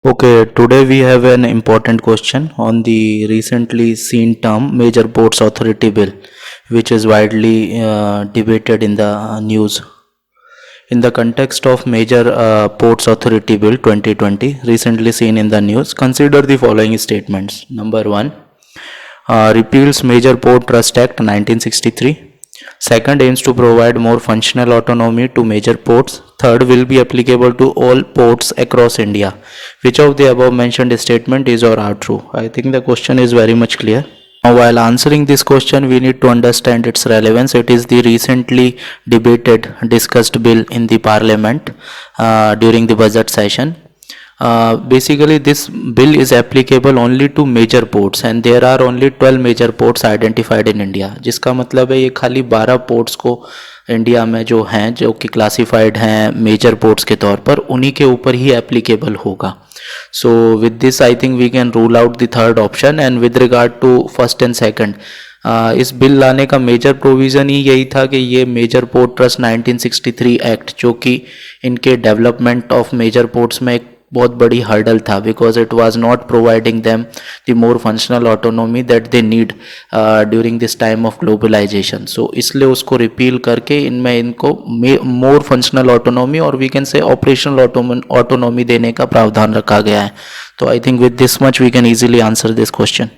Okay, today we have an important question on the recently seen term Major Ports Authority Bill, which is widely debated in the news. In the context of Major Ports Authority Bill 2020, recently seen in the news, consider the following statements. Number one, repeals Major Port Trust Act 1963. Second, aims to provide more functional autonomy to major ports. Third, will be applicable to all ports across India. Which of the above mentioned statement is or are true? I think the question is very much clear. Now, while answering this question, we need to understand its relevance. It is the recently debated, discussed bill in the parliament during the budget session. Basically, this bill is applicable only to major ports and there are only 12 major ports identified in India. जिसका मतलब है ये खाली 12 ports को India में जो हैं जो कि क्लासिफाइड हैं मेजर पोर्ट्स के तौर पर उन्हीं के ऊपर ही एप्लीकेबल होगा. So with this I think we can rule out the third option. And with regard to first and second, इस बिल लाने का मेजर प्रोविज़न ही यही था कि ये मेजर पोर्ट ट्रस्ट 1963 एक्ट जो कि इनके डेवलपमेंट ऑफ मेजर पोर्ट्स में एक बहुत बड़ी हर्डल था because it was not providing them the more functional autonomy that they need during this time of globalisation. So इसलिए उसको रिपील करके इनमें इनको मोर फंक्शनल ऑटोनॉमी और we can say operational autonomy देने का प्रावधान रखा गया है. तो I think with this much we can easily answer this question.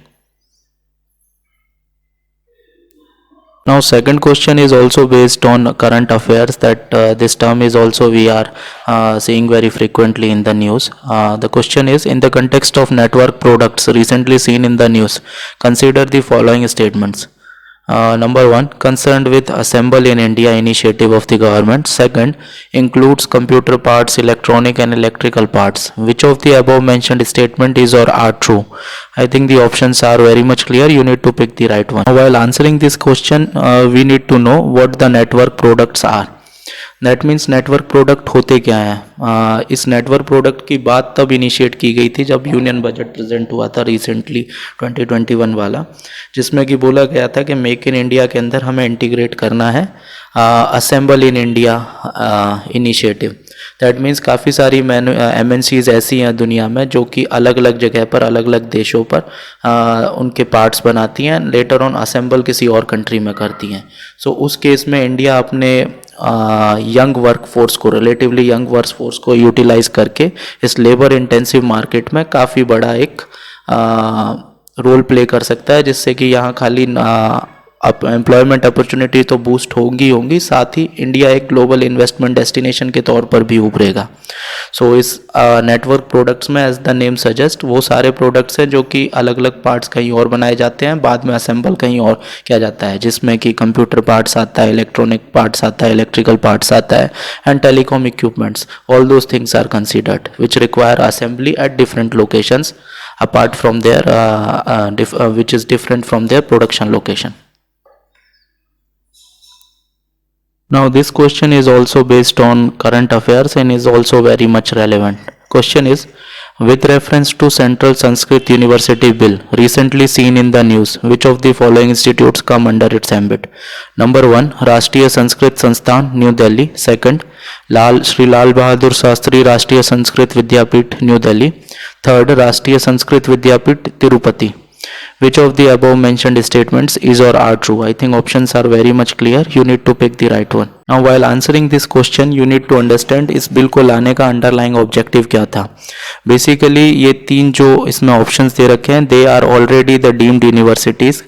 Now second question is also based on current affairs that this term is also we are seeing very frequently in the news. The question is, in the context of network products recently seen in the news, consider the following statements. Number one, concerned with Assemble in India initiative of the government. Second, includes computer parts, electronic and electrical parts. Which of the above mentioned statement is or are true? I think the options are very much clear. You need to pick the right one. While answering this question, we need to know what the network products are. That means network product होते क्या हैं. इस network product की बात तब initiate की गई थी जब यूनियन बजट प्रेजेंट हुआ था रिसेंटली 2021 वाला, जिसमें कि बोला गया था कि मेक इन इंडिया के अंदर हमें इंटीग्रेट करना है assemble in India initiative. That means काफ़ी सारी MNCs ऐसी हैं दुनिया में जो कि अलग अलग जगह पर अलग अलग देशों पर उनके पार्ट्स बनाती हैं, लेटर ऑन असेंबल किसी और कंट्री में करती हैं. सो उस केस में इंडिया अपने यंग वर्क फोर्स को रिलेटिवली यंग वर्क फोर्स को यूटिलाइज करके इस लेबर इंटेंसिव मार्केट में काफ़ी बड़ा एक रोल प्ले कर सकता है, जिससे कि यहाँ खाली एम्प्लॉयमेंट अपॉर्चुनिटी तो बूस्ट होंगी साथ ही इंडिया एक ग्लोबल इन्वेस्टमेंट डेस्टिनेशन के तौर पर भी उभरेगा. सो इस नेटवर्क प्रोडक्ट्स में एज द नेम सजेस्ट वो सारे प्रोडक्ट्स हैं जो कि अलग अलग पार्ट्स कहीं और बनाए जाते हैं, बाद में असेंबल कहीं और किया जाता है, जिसमें कि कंप्यूटर पार्ट्स आता है, इलेक्ट्रॉनिक पार्ट्स आता है, इलेक्ट्रिकल पार्ट्स आता है and telecom equipments. All those things are considered which require assembly at different locations apart from their which is different from their production location. Now this question is also based on current affairs and is also very much relevant. Question is, with reference to Central Sanskrit University Bill recently seen in the news, which of the following institutes come under its ambit? Number 1, Rashtriya Sanskrit Sansthan, New Delhi. Second, Shri Lal Bahadur Shastri Rashtriya Sanskrit Vidyapit, New Delhi. Third, Rashtriya Sanskrit Vidyapit, Tirupati. Which of the above mentioned statements is or are true? I think options are very much clear. You need to pick the right one. Now while answering this question, you need to understand इस bill को लाने का underlying objective क्या था. Basically ये तीन जो इसमें ऑप्शंस दे रखे हैं, they are already the deemed universities,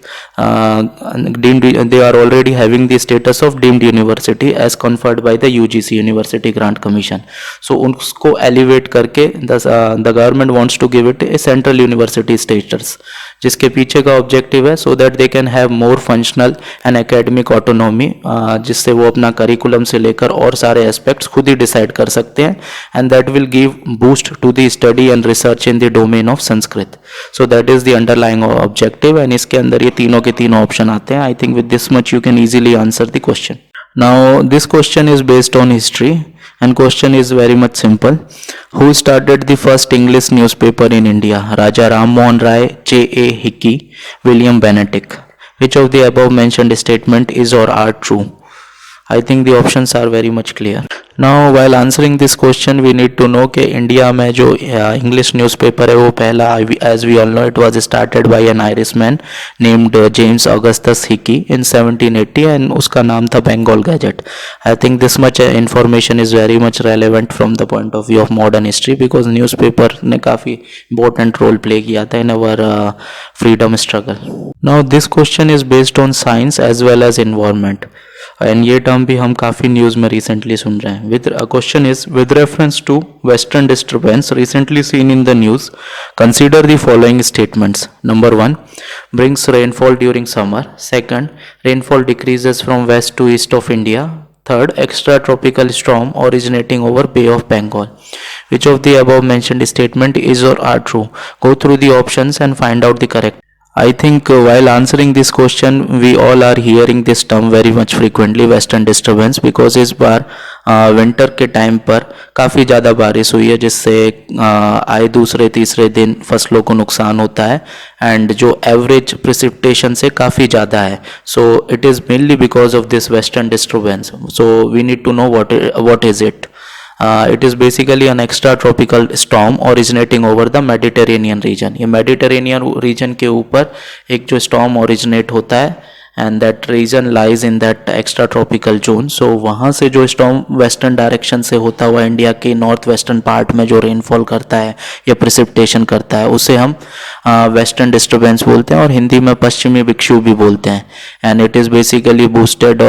they are already having the status of deemed university as conferred by the UGC university grants commission. So उसको एलिवेट करके the government wants to give it a central university status, जिसके पीछे का objective है so that they can have more functional and academic autonomy, जिससे वो अपना curriculum से लेकर और सारे एस्पेक्ट्स खुद ही डिसाइड कर सकते हैं and that will give boost to the study and research in the domain of Sanskrit. So that is the underlying objective and इसके अंदर ये तीनों के तीनों ऑप्शन आते हैं. I think with this much you can easily answer the question. Now this question is based on history and question is very much simple. Who started the first English newspaper in India? Raja Ram Mohan Rai, J.A. Hickey, William Benedict. Which of the above mentioned statement is or are true? I think the options are very much clear. Now while answering this question we need to know कि India में जो English newspaper है वो पहला, as we all know, it was started by an Irishman named James Augustus Hickey in 1780 and उसका नाम था Bengal Gazette. I think this much information is very much relevant from the point of view of modern history because newspaper ने काफ़ी important role play किया था in our freedom struggle. Now this question is based on science as well as environment. And ये term भी हम काफ़ी news में recently सुन रहे हैं. With question is with reference to western disturbance recently seen in the news consider the following statements. Number 1, brings rainfall during summer. Second, rainfall decreases from west to east of India. Third, extra tropical storm originating over Bay of Bengal. Which of the above mentioned statement is or are true? Go through the options and find out the correct. I think while answering this question we all are hearing this term very much frequently, western disturbance, because इस बार winter के time पर काफ़ी ज़्यादा बारिश हुई है जिससे आए दूसरे तीसरे दिन फसलों को नुकसान होता है एंड जो एवरेज प्रिसिपिटेशन से काफ़ी ज़्यादा है. So it is mainly because of this western disturbance. So we need to know what is it. It is basically an extra tropical storm originating over the Mediterranean region. ये Mediterranean region के ऊपर एक जो storm originate होता है and that region lies in that extra tropical zone. So वहाँ से जो storm western direction से होता हुआ इंडिया के नॉर्थ वेस्टर्न पार्ट में जो रेनफॉल करता है या precipitation करता है उसे हम वेस्टर्न डिस्टर्बेंस बोलते हैं और हिंदी में पश्चिमी विक्षोभ भी बोलते हैं. And it is basically boosted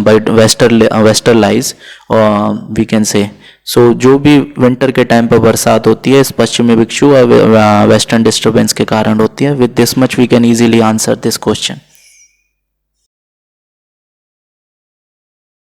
by westerlies we can say. So जो भी विंटर के टाइम पर बरसात होती है इस पश्चिमी विक्षोभ वेस्टर्न डिस्टर्बेंस के कारण होती है. With this much we can easily answer this question.